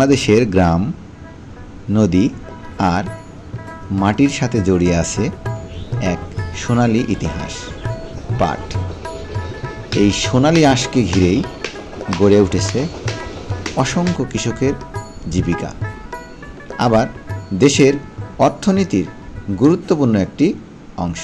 বাংলাদেশের গ্রাম, নদী আর মাটির সাথে জড়িয়ে আছে এক সোনালী ইতিহাস, পাট। এই সোনালী আঁশকে ঘিরেই গড়ে উঠেছে অসংখ্য কৃষকের জীবিকা, আবার দেশের অর্থনীতির গুরুত্বপূর্ণ একটি অংশ।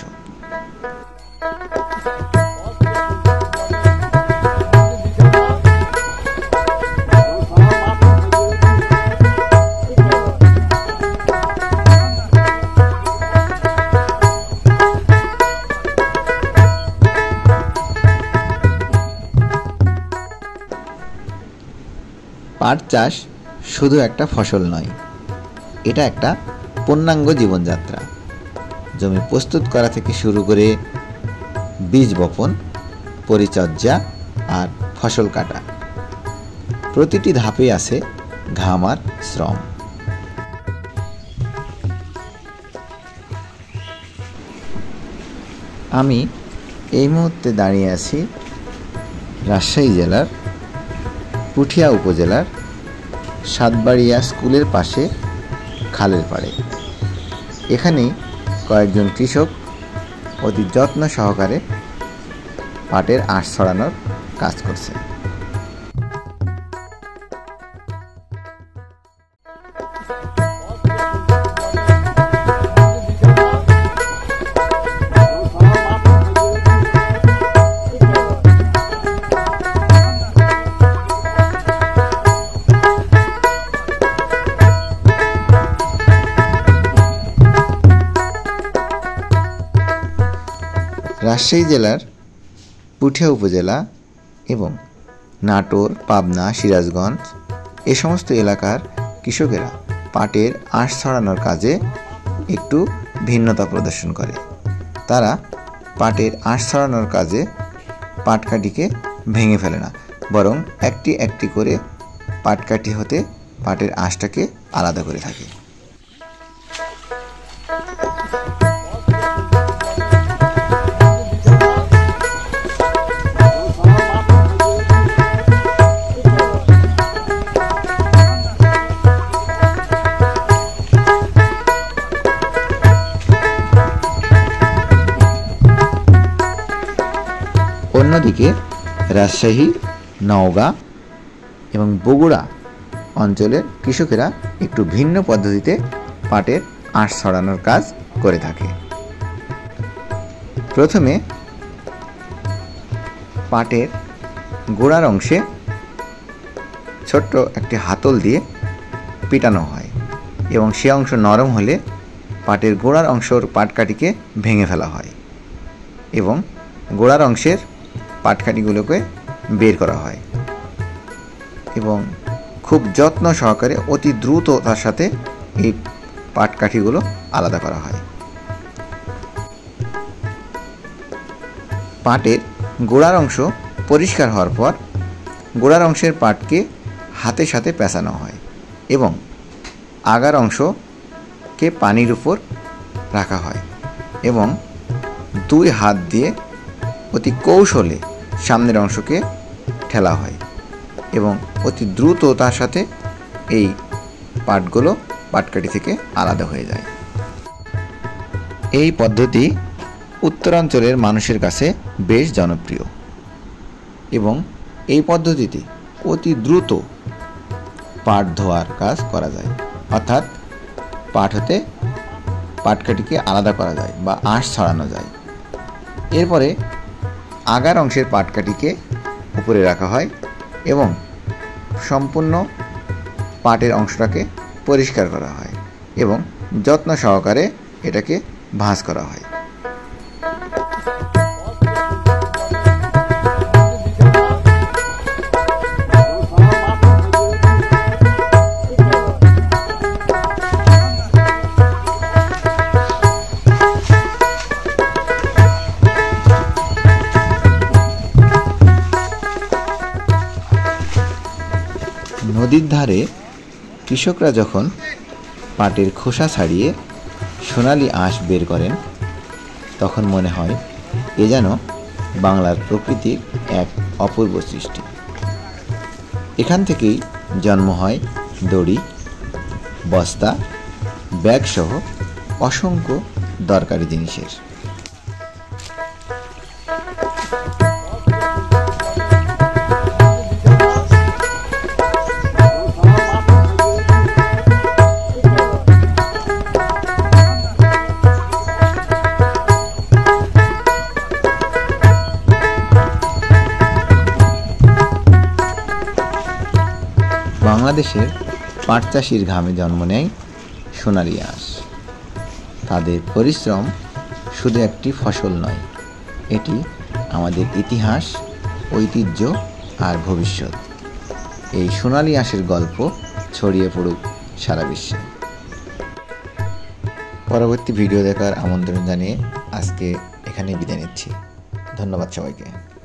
পাট চাষ শুধু একটা ফসল নয়, এটা একটা পূর্ণাঙ্গ জীবনযাত্রা। জমি প্রস্তুত করা থেকে শুরু করে বীজ বপন, পরিচর্যা আর ফসল কাটা, প্রতিটি ধাপে আছে ঘাম আর শ্রম। আমি এই মুহূর্তে দাঁড়িয়ে আছি রাজশাহী জেলার পুঠিয়া উপজেলার সাতবাড়িয়া স্কুলের পাশে খালের পাড়ে। এখানেই কয়েকজন কৃষক অতি যত্ন সহকারে পাটের আঁশ ছড়ানোর কাজ করছে। রাজশাহী জেলার পুঠিয়া উপজেলা এবং নাটোর, পাবনা, সিরাজগঞ্জ এ সমস্ত এলাকার কৃষকেরা পাটের আঁশ ছড়ানোর কাজে একটু ভিন্নতা প্রদর্শন করে। তারা পাটের আঁশ ছড়ানোর কাজে পাটকাঠিকে ভেঙে ফেলে না, বরং একটি একটি করে পাটকাঠি হতে পাটের আঁশটাকে আলাদা করে থাকে। অন্যদিকে রাজশাহী, নওগাঁ এবং বগুড়া অঞ্চলের কৃষকেরা একটু ভিন্ন পদ্ধতিতে পাটের আঁশ ছড়ানোর কাজ করে থাকে। প্রথমে পাটের গোড়ার অংশে ছোট্ট একটি হাতল দিয়ে পিটানো হয় এবং সে অংশ নরম হলে পাটের গোড়ার অংশের পাটকাঠিকে ভেঙে ফেলা হয় এবং গোড়ার অংশের পাটকাঠিগুলোকে বের করা হয় এবং খুব যত্ন সহকারে অতি দ্রুততার সাথে এই পাটকাঠিগুলো আলাদা করা হয়। পাটের গোড়ার অংশ পরিষ্কার হওয়ার পর গোড়ার অংশের পাটকে হাতের সাথে পেঁচানো হয় এবং আগার অংশকে পানির উপর রাখা হয় এবং দুই হাত দিয়ে অতি কৌশলে সামনের অংশকে ঠেলা হয় এবং অতি দ্রুত তার সাথে এই পাটগুলো পাটকাঠি থেকে আলাদা হয়ে যায়। এই পদ্ধতি উত্তরাঞ্চলের মানুষের কাছে বেশ জনপ্রিয় এবং এই পদ্ধতিতে অতি দ্রুত পাট ধোয়ার কাজ করা যায়, অর্থাৎ পাট হতে পাটকাঠিকে আলাদা করা যায় বা আঁশ ছড়ানো যায়। এরপরে আগার অংশের পাটকাঠিকে উপরে রাখা হয় এবং সম্পূর্ণ পাটের অংশটাকে পরিষ্কার করা হয় এবং যত্ন সহকারে এটাকে ভাঁজ করা হয়। নদীর ধারে কৃষকরা যখন পাটের খোসা ছাড়িয়ে সোনালি আঁশ বের করেন তখন মনে হয় এ যেন বাংলার প্রকৃতির এক অপূর্ব সৃষ্টি। এখান থেকেই জন্ম হয় দড়ি, বস্তা, ব্যাগ সহ অসংখ্য দরকারি জিনিসের। বাংলাদেশের পাট চাষির ঘামে জন্ম নেয় সোনালী আঁশ। তাদের পরিশ্রম শুধু একটি ফসল নয়, এটি আমাদের ইতিহাস, ঐতিহ্য আর ভবিষ্যৎ। এই সোনালী আঁশের গল্প ছড়িয়ে পড়ুক সারা বিশ্বে। পরবর্তী ভিডিও দেখার আমন্ত্রণ জানিয়ে আজকে এখানেই বিদায় নিচ্ছি। ধন্যবাদ সবাইকে।